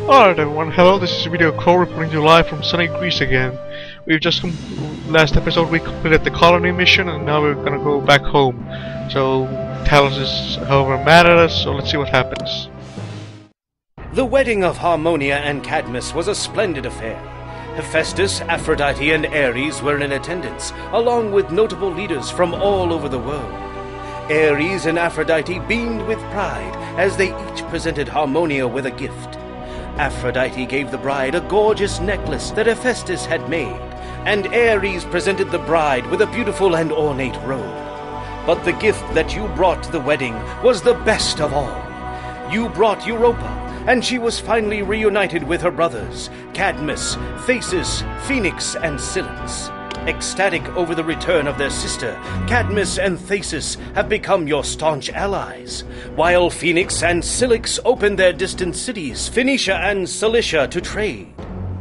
Alright everyone, hello, this is Video Crow reporting to you live from sunny Greece again. We've just last episode we completed the colony mission and now we're gonna go back home. So Talos is however mad at us, so let's see what happens. The wedding of Harmonia and Cadmus was a splendid affair. Hephaestus, Aphrodite, and Ares were in attendance, along with notable leaders from all over the world. Ares and Aphrodite beamed with pride as they each presented Harmonia with a gift. Aphrodite gave the bride a gorgeous necklace that Hephaestus had made, and Ares presented the bride with a beautiful and ornate robe. But the gift that you brought to the wedding was the best of all. You brought Europa, and she was finally reunited with her brothers, Cadmus, Theseus, Phoenix, and Cilix. Ecstatic over the return of their sister, Cadmus and Theseus have become your staunch allies, while Phoenix and Cilix opened their distant cities, Phoenicia and Cilicia, to trade.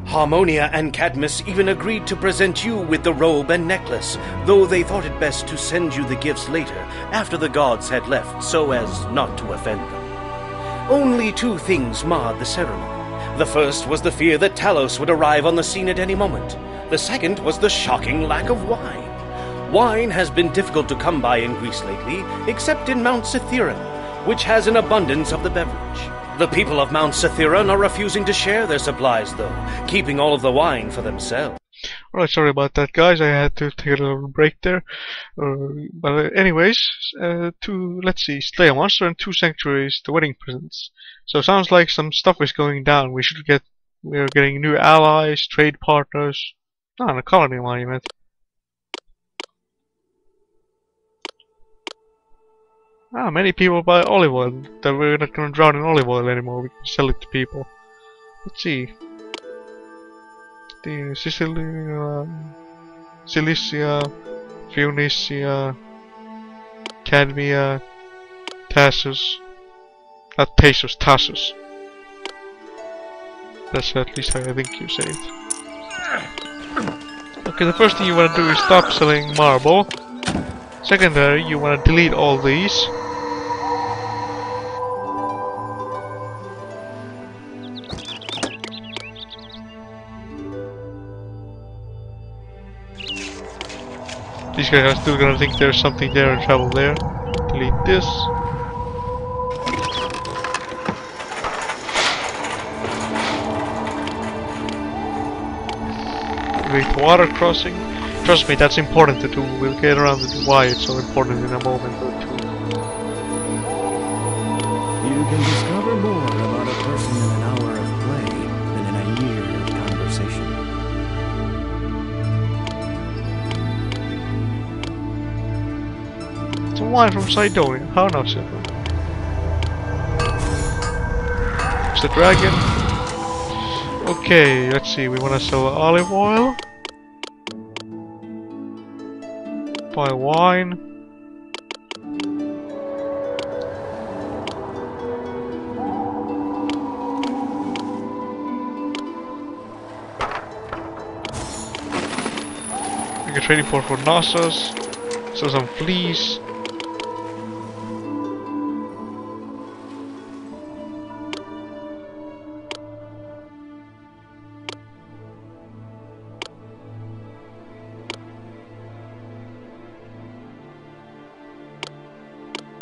Harmonia and Cadmus even agreed to present you with the robe and necklace, though they thought it best to send you the gifts later, after the gods had left, so as not to offend them. Only two things marred the ceremony. The first was the fear that Talos would arrive on the scene at any moment. The second was the shocking lack of wine. Wine has been difficult to come by in Greece lately, except in Mount Cithaeron, which has an abundance of the beverage. The people of Mount Cithaeron are refusing to share their supplies, though, keeping all of the wine for themselves. Alright, sorry about that guys, I had to take a little break there. But anyways, let's see, slay a monster and 2 sanctuaries, the wedding presents. So sounds like some stuff is going down. We're getting new allies, trade partners. And a colony monument. Many people buy olive oil. That we're not gonna drown in olive oil anymore. We can sell it to people. Let's see. The Sicily, Cilicia, Phoenicia, Cadmia, Tassus. Not Tassus, Tassus. That's at least how I think you say it. Okay, the first thing you want to do is stop selling marble. Secondary, you want to delete all these. These guys are still gonna think there's something there and travel there. Delete this. Water crossing. Trust me, that's important to do. We'll get around to why it's so important in a moment or two. You can discover more about a person in an hour of play than in a year of conversation. It's a wine from Sidonia. How now, simple. It's the dragon. Okay, let's see. We want to sell olive oil. Buy wine. We can trade for Knossos. Sell some fleas.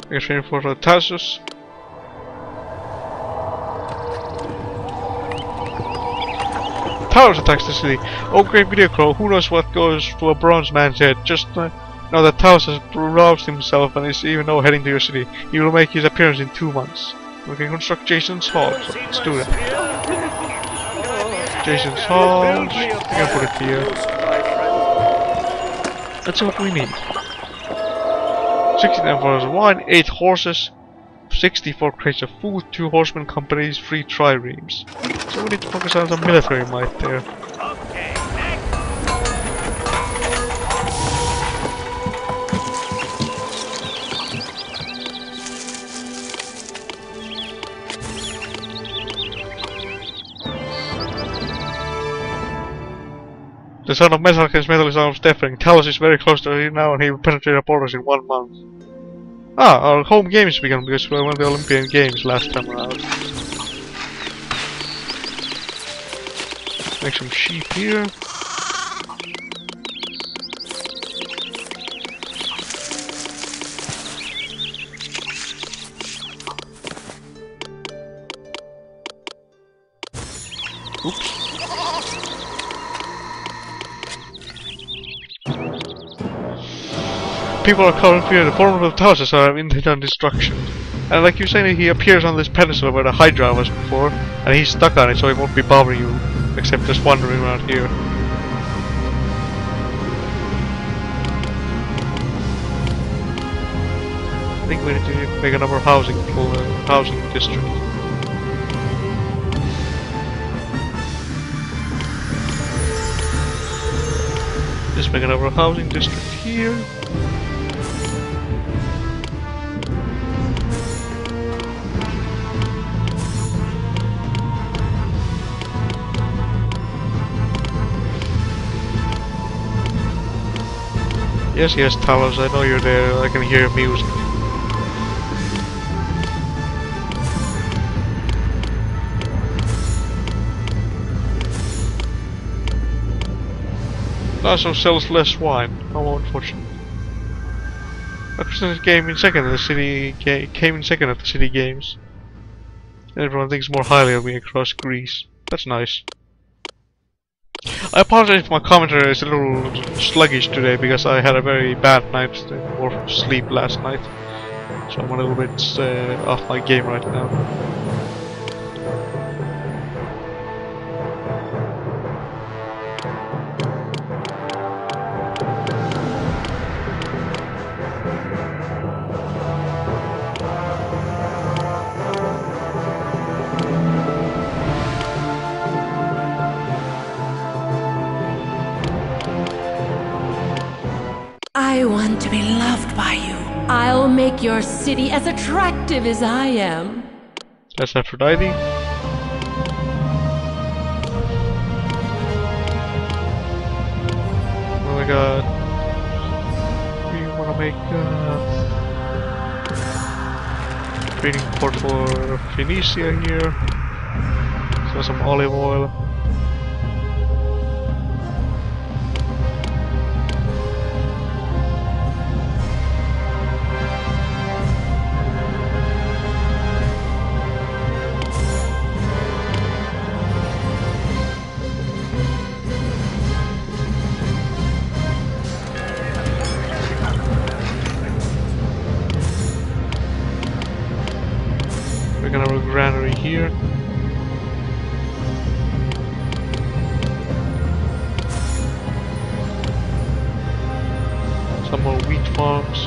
We can trade for Talos. Talos attacks the city. Oh great Video Crow, who knows what goes to a bronze man's head? Just know that Talos has roused himself and is even now heading to your city. He will make his appearance in 2 months. We can construct Jason's Hall, so let's do that. Jason's Hall, we can put it here. Let's see what we need. 16 bottles of wine, 8 horses, 64 crates of food, 2 horsemen companies, 3 triremes. So we need to focus on some military might there. The son of metal against metal is almost deafening. Talos is very close to it now and he will penetrate our borders in 1 month. Ah, our home games began because we won the Olympian Games last time around. Make some sheep here. Oops. People are calling for the formidable Talos are intent on destruction. And like you saying, he appears on this peninsula where the hydra was before, and he's stuck on it, so he won't be bothering you, except just wandering around here. I think we need to make another housing district. Just make another housing district here. Yes, yes, Talos, I know you're there. I can hear your music. Also sells less wine. How unfortunate. Actually, came in second at the city. Came in second at the city games. Everyone thinks more highly of me across Greece. That's nice. I apologize if my commentary is a little sluggish today because I had a very bad night of sleep last night. So I'm a little bit off my game right now. I want to be loved by you. I'll make your city as attractive as I am. That's Aphrodite. Oh my god. We wanna make trading port for Phoenicia here. So some olive oil. Granary here. Some more wheat farms.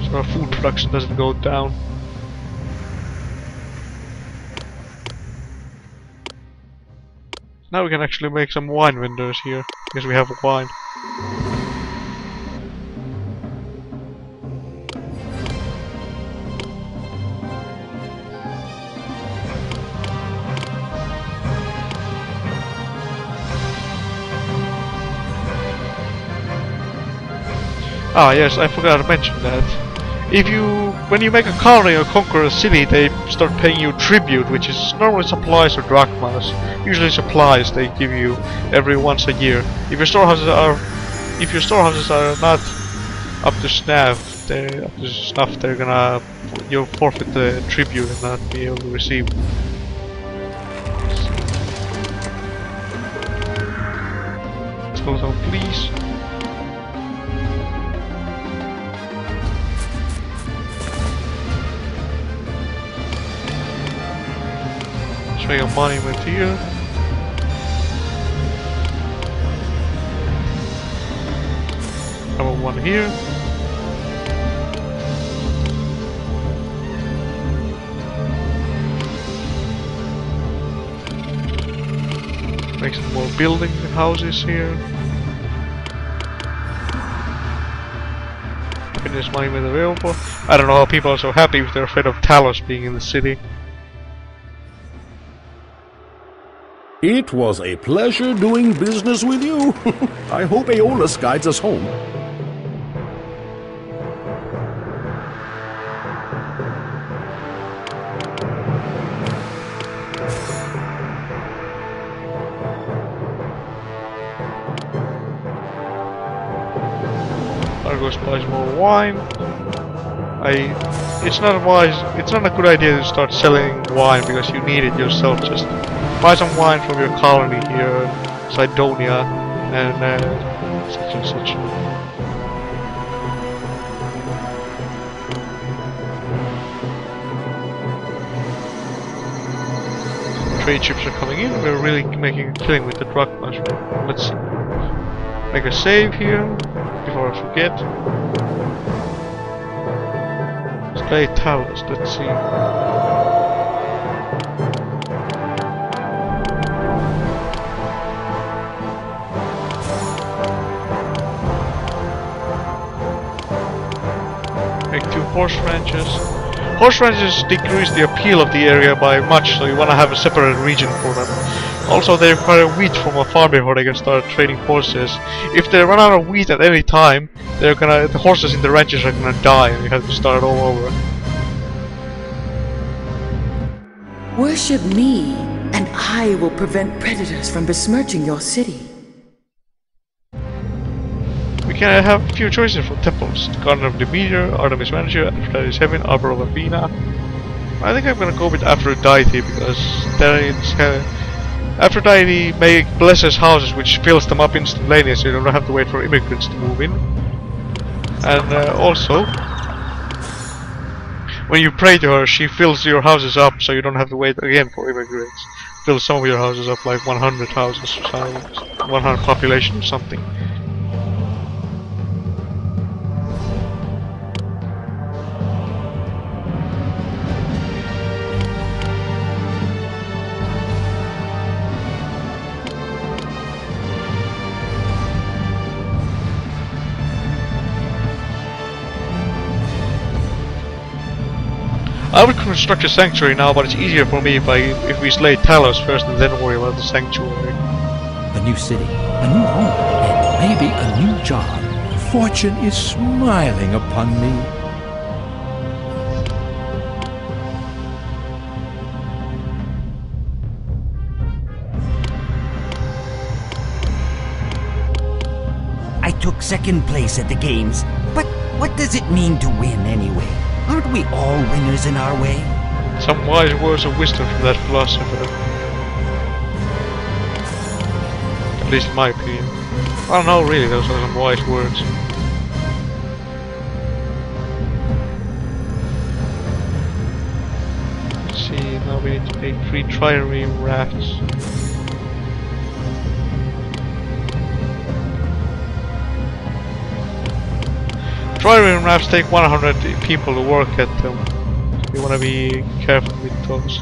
So our food production doesn't go down. Now we can actually make some wine vendors here, because we have wine. Ah yes, I forgot to mention that. When you make a colony or conquer a city, they start paying you tribute, which is normally supplies or drachmas. Usually supplies they give you every once a year. If your storehouses are not up to snuff, they're gonna you'll forfeit the tribute and not be able to receive. Let's go down, please. Make a monument here. Have one here. Make some more building houses here. Finish monument available. I don't know how people are so happy if they're afraid of Talos being in the city. It was a pleasure doing business with you. I hope Aeolus guides us home. go buy some more wine. It's not a good idea to start selling wine because you need it yourself. Just buy some wine from your colony here, Cydonia, and such and such. Trade ships are coming in. We're really making a killing with the drug mushroom. Let's see. Make a save here before I forget. Play Talos, let's see. Make 2 horse ranches. Horse ranches decrease the appeal of the area by much, so you want to have a separate region for them. Also, they require wheat from a farm before they can start trading horses. If they run out of wheat at any time, the horses in the ranches are gonna die and you have to start all over. Worship me, and I will prevent predators from besmirching your city. We can have a few choices for temples. The Garden of Demeter, Artemis Manager, Aphrodite's Heaven, Arbor of Athena. I think I'm gonna go with Aphrodite because then it's Aphrodite blesses houses which fills them up instantaneously, so you don't have to wait for immigrants to move in. And also, when you pray to her, she fills your houses up, so you don't have to wait again for immigrants. Fills some of your houses up, like 100 houses, 100 population or something. I would construct a sanctuary now, but it's easier for me if we slay Talos first and then worry about the sanctuary. A new city, a new home, and maybe a new job. Fortune is smiling upon me. I took second place at the games, but what does it mean to win anyway? Aren't we all winners in our way? Some wise words of wisdom from that philosopher. At least in my opinion. I don't know really, those are some wise words. Let's see, now we need to make 3 trireme rafts. Trireme rafts take 100 people to work at them. You wanna be careful with those.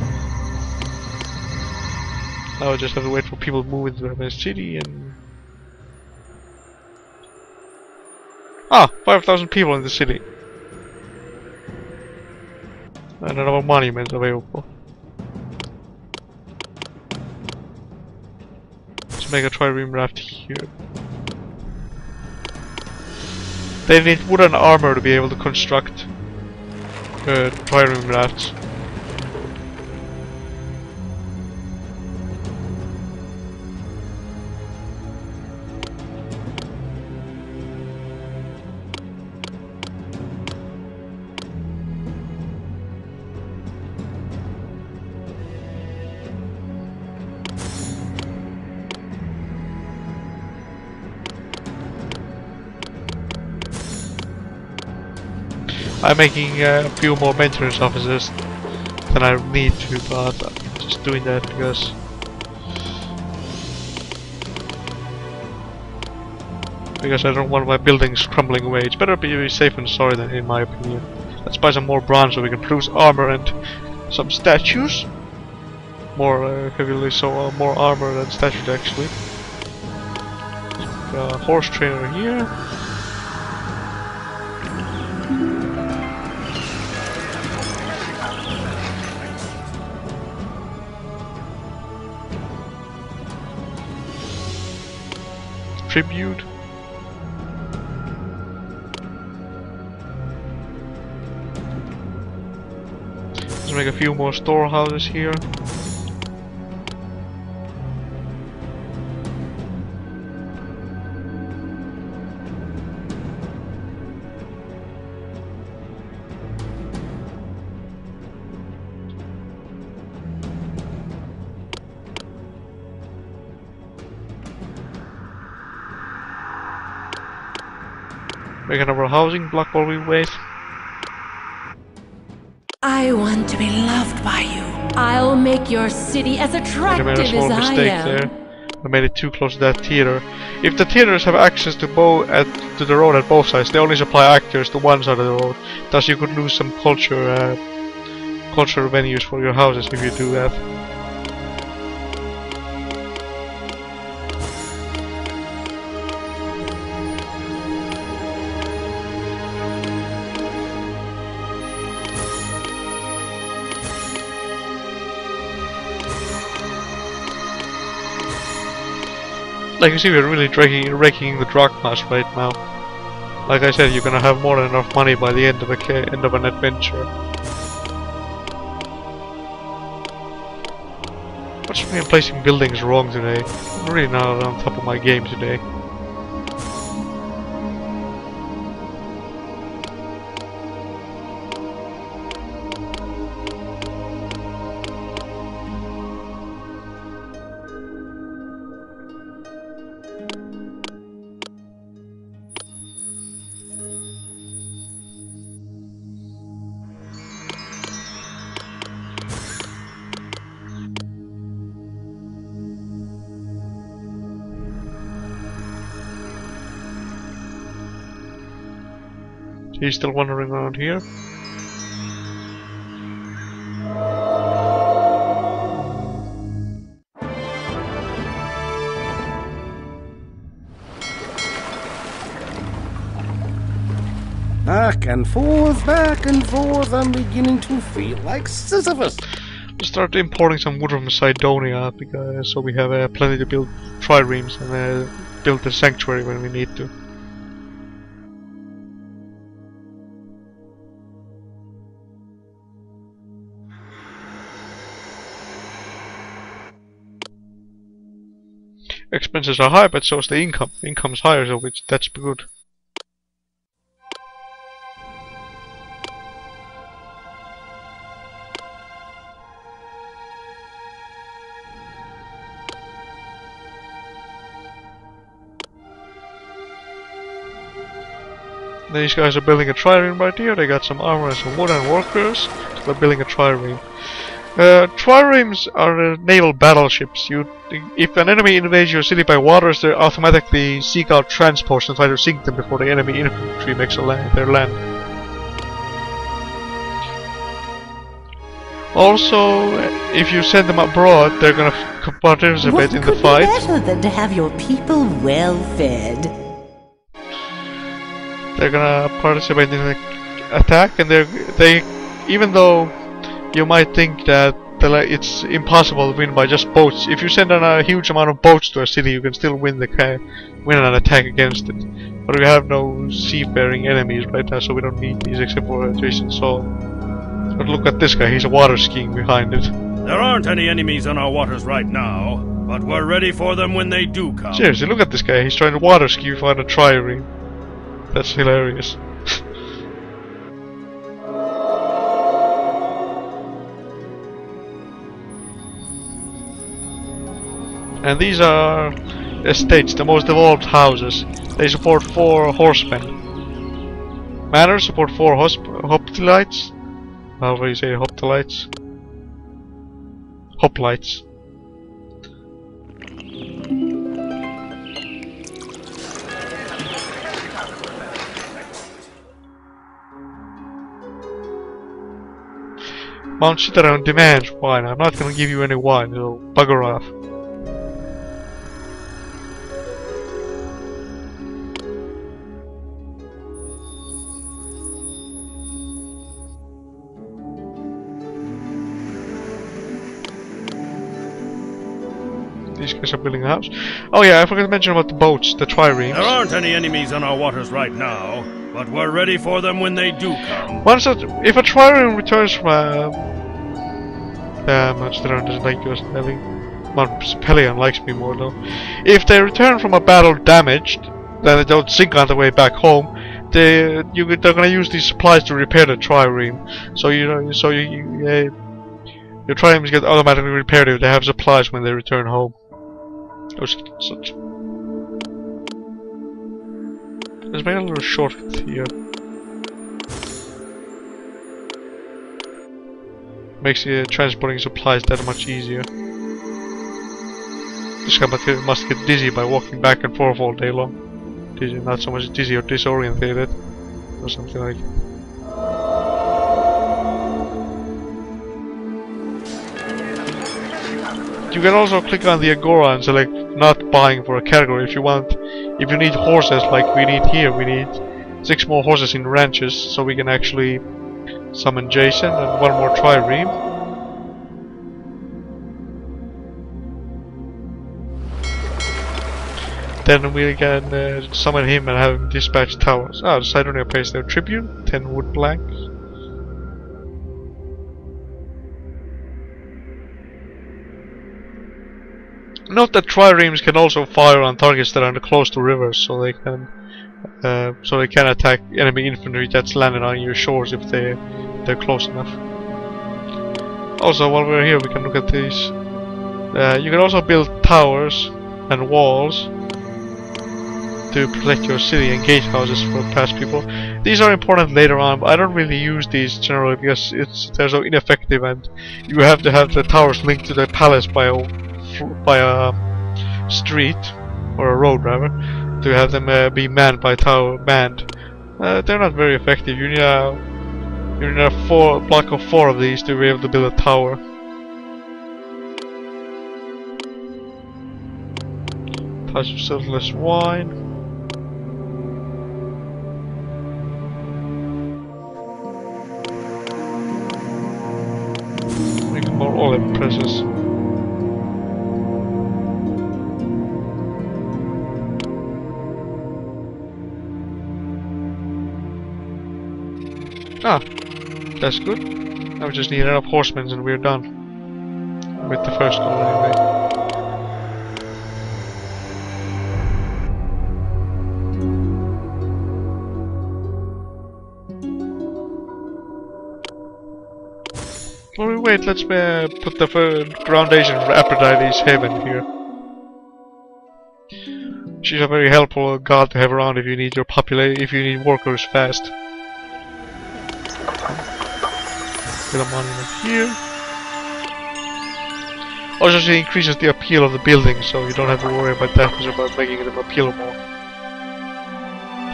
Now I just have to wait for people to move into the city and... Ah! 5,000 people in the city. And another monument available. Let's make a trireme raft here. They need wooden armor to be able to construct trireme rafts. I'm making a few more maintenance officers than I need to, but I'm just doing that because I don't want my buildings crumbling away. It's better to be safe and sorry than, in my opinion. Let's buy some more bronze so we can produce armor and some statues. More heavily, so more armor than statues actually. Horse trainer here. Tribute. Let's make a few more storehouses here. Make another housing block while we wait. I want to be loved by you. I'll make your city as I attractive made a small as I mistake am. there. I made it too close to that theater. If the theaters have access to the road at both sides, they only supply actors to one side of the road. Thus, you could lose some cultural venues for your houses if you do that. Like you see, we're really raking the drachmas right now. Like I said, you're gonna have more than enough money by the end of an adventure. What's me placing buildings wrong today? I'm really not on top of my game today. He's still wandering around here. Back and forth, I'm beginning to feel like Sisyphus. Let's start importing some wood from Cydonia, because so we have plenty to build triremes and build the sanctuary when we need to. Expenses are high, but so is the income. Income's higher, so that's good. These guys are building a trireme right here. They got some armor and some wood and workers. So they're building a trireme. Triremes are naval battleships. If an enemy invades your city by waters, they automatically seek out transports and try to sink them before the enemy infantry makes their land. Also, if you send them abroad, they're gonna participate in the fight. What could be better than to have your people well fed? They're gonna participate in the attack, and they even though you might think that it's impossible to win by just boats, if you send on a huge amount of boats to a city, you can still win an attack against it. But we have no seafaring enemies right now, so we don't need these except for Jason Saul. But look at this guy, he's water skiing behind it. There aren't any enemies on our waters right now, but we're ready for them when they do come. Seriously, look at this guy, he's trying to water ski behind a trireme. That's hilarious. And these are estates, the most evolved houses. They support 4 horsemen. Manors support 4 hoplites. However you say hoplites. Hoplites. Mount Citadel demands wine. I'm not gonna give you any wine, so bugger off. These guys are building a house. Oh yeah, I forgot to mention about the boats, the triremes. There aren't any enemies on our waters right now, but we're ready for them when they do come. If a trireme returns from a... Amsterdam doesn't like you as Nelly. Pelion likes me more though. If they return from a battle damaged, then they don't sink on the way back home. They're gonna use these supplies to repair the trireme. So your triremes get automatically repaired if they have supplies when they return home. Let's make a little shortcut here. Makes transporting supplies that much easier. This guy must get dizzy by walking back and forth all day long. Dizzy, not so much dizzy or disorientated, or something like that. You can also click on the Agora and select not buying for a category if you want. If you need horses like we need here, we need 6 more horses in ranches so we can actually summon Jason and 1 more trireme. Then we can summon him and have him dispatch Talos. Ah, the Sidonia pays their tribute, 10 wood planks. Note that triremes can also fire on targets that are close to rivers, so they can attack enemy infantry that's landed on your shores if they're close enough. Also, while we're here, we can look at these. You can also build towers and walls to protect your city and gatehouses for past people. These are important later on, but I don't really use these generally because they're so ineffective, and you have to have the towers linked to the palace by a street or a road rather to have them be manned by they're not very effective. You need a block of 4 of these to be able to build a tower. Touch of selfless wine. Make more Olypmuses. Ah, that's good. Now we just need enough horsemen and we're done. With the first goal anyway. While we wait, let's put the foundation for Aphrodite's heaven here. She's a very helpful god to have around if you need workers fast. Get a monument here. Also, she increases the appeal of the building, so you don't have to worry about that much about making them appeal more.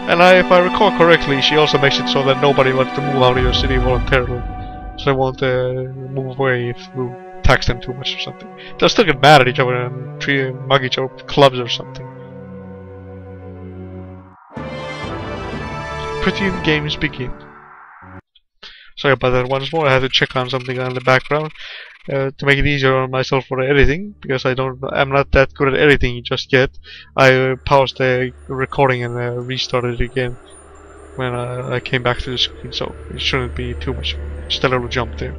And if I recall correctly, she also makes it so that nobody wants to move out of your city voluntarily, so they won't move away if you tax them too much or something. They'll still get mad at each other and mug each other with clubs or something. Pretty games begin. Sorry about that once more. I had to check on something on the background to make it easier on myself for editing, because I'm not that good at editing just yet. I paused the recording and restarted it again when I came back to the screen, so it shouldn't be too much. Just a little jump there.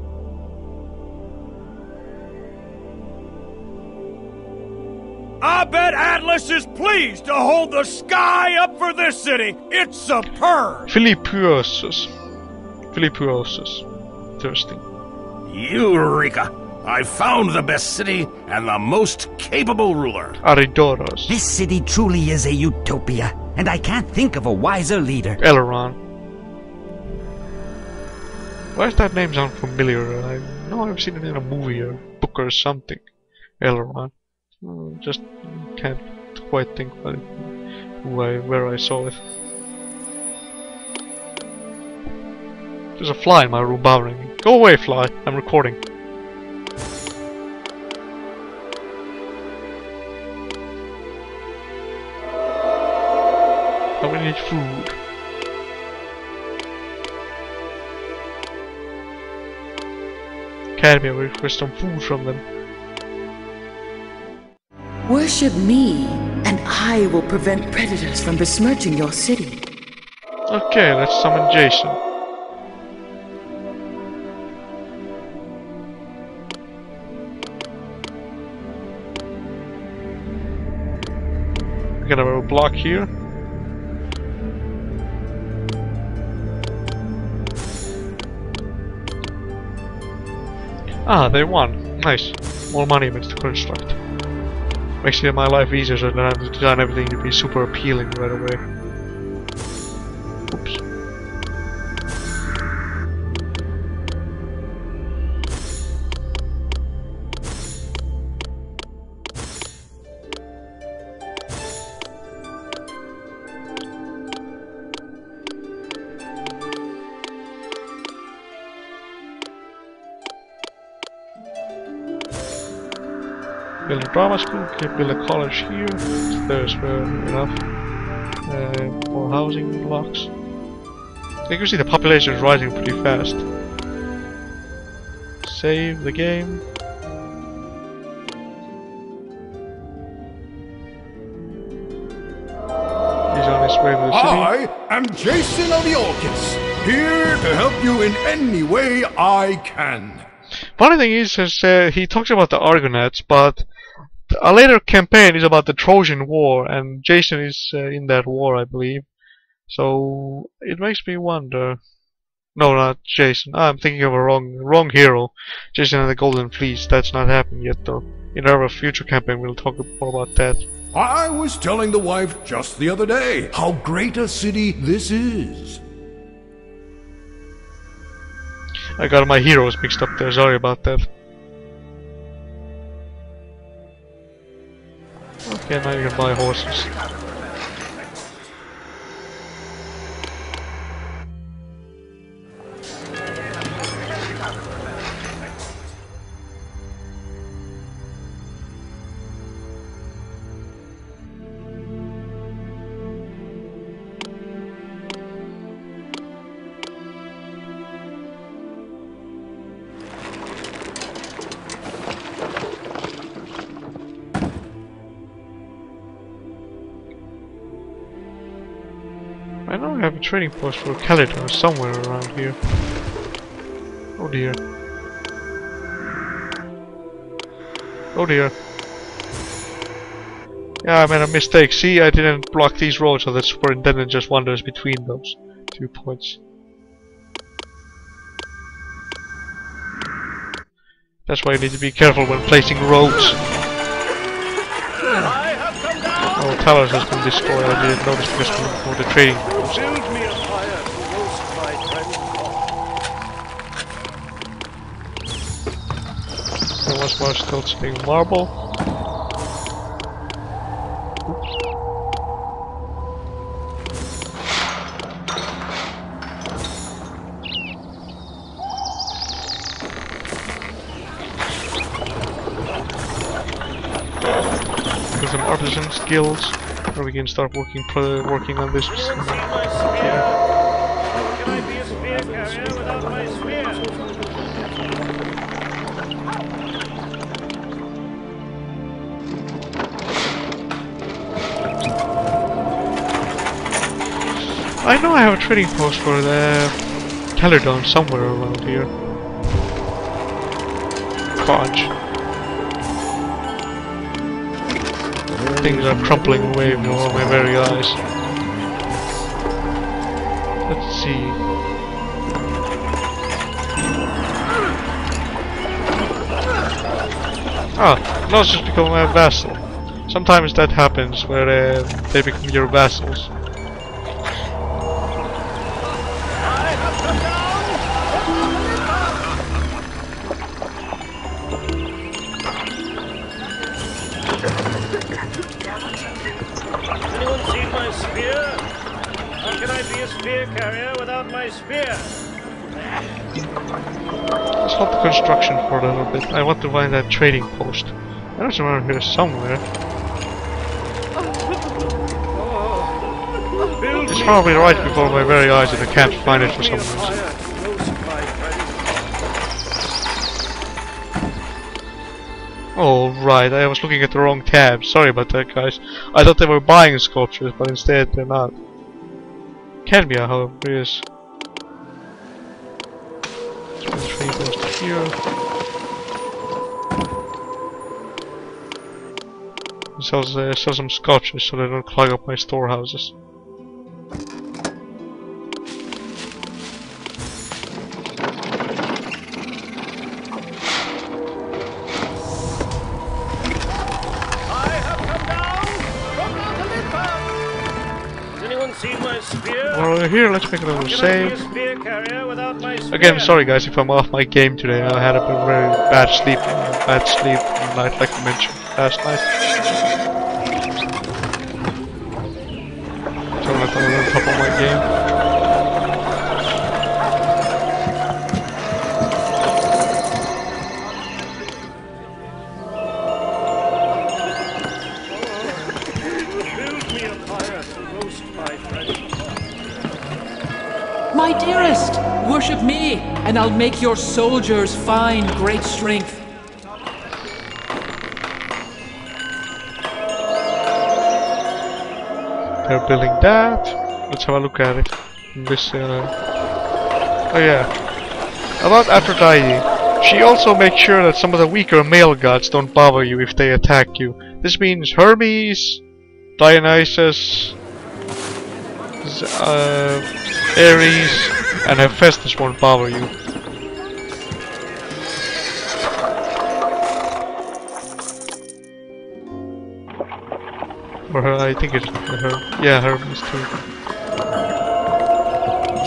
I bet Atlas is pleased to hold the sky up for this city. It's superb. Philippuosus. Interesting. Eureka! I found the best city and the most capable ruler. Aridoros. This city truly is a utopia, and I can't think of a wiser leader. Elrond. Why does that name sound familiar? I know I've seen it in a movie or book or something. Elrond. Just can't quite think about it. Where I saw it. There's a fly in my room bothering me. Go away, fly. I'm recording. I will need food. Academy, I will request some food from them. Worship me, and I will prevent predators from besmirching your city. Okay, let's summon Jason. We got a block here. Ah, they won. Nice. More monuments to construct. Makes my life easier so I don't have to design everything to be super appealing right away. Build a drama school, okay, build a college here. There's enough. More housing blocks. You can see the population is rising pretty fast. Save the game. He's on his way to the city. I am Jason of Olypmus, here to help you in any way I can. Funny thing is he talks about the Argonauts, but a later campaign is about the Trojan War, and Jason is in that war, I believe. So it makes me wonder. No, not Jason. I'm thinking of a wrong hero. Jason and the Golden Fleece. That's not happened yet, though. In our future campaign, we'll talk more about that. I was telling the wife just the other day how great a city this is. I got my heroes mixed up there. Sorry about that. Okay, now you can buy horses. I know I have a trading post for Calidon somewhere around here. Oh dear. Oh dear. Yeah, I made a mistake. See, I didn't block these roads so the superintendent just wanders between those 2 points. That's why you need to be careful when placing roads. Oh, Talos has been destroyed. I didn't notice because for the trading post. Build me a fire to roast my friend. There was more still sitting marble. Some artisan skills, where we can start working on this. I know I have a trading post for the Calidon somewhere around here. Fudge. Things are crumpling away before my very eyes. Let's see. Ah, Talos just become a vassal. Sometimes that happens where they become your vassals. Let's hold the construction for a little bit. I want to find that trading post. I know it's around here somewhere. It's probably right before my very eyes and I can't find it for some reason. Oh right, I was looking at the wrong tab. Sorry about that, guys. I thought they were buying sculptures, but instead they're not. Can be, however, it is. Trade goes to here. Sell some sculptures so they don't clog up my storehouses. Well, here, let's make a little save. Again, sorry guys if I'm off my game today. I had a very bad sleep night, like I mentioned last night. So I'm on top of my game. my dearest! Worship me, and I'll make your soldiers find great strength. They're building that. Let's have a look at it. This, oh yeah. About Aphrodite, she also makes sure that some of the weaker male gods don't bother you if they attack you. This means Hermes, Dionysus, Ares, and Hephaestus won't bother you. Or her, I think it's her. Yeah, Hermes too.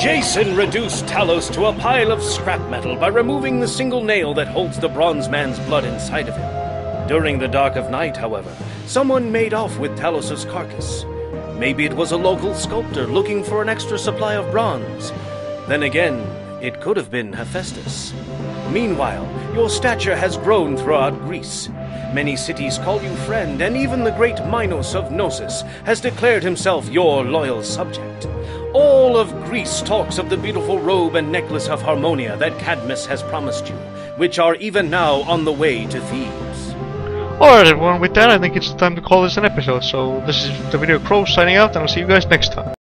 Jason reduced Talos to a pile of scrap metal by removing the single nail that holds the bronze man's blood inside of him. During the dark of night, however, someone made off with Talos' carcass. Maybe it was a local sculptor looking for an extra supply of bronze. Then again, it could have been Hephaestus. Meanwhile, your stature has grown throughout Greece. Many cities call you friend, and even the great Minos of Knossos has declared himself your loyal subject. All of Greece talks of the beautiful robe and necklace of Harmonia that Cadmus has promised you, which are even now on the way to Thebes. Alright everyone, with that I think it's time to call this an episode, so this is the Video Crow signing out, and I'll see you guys next time.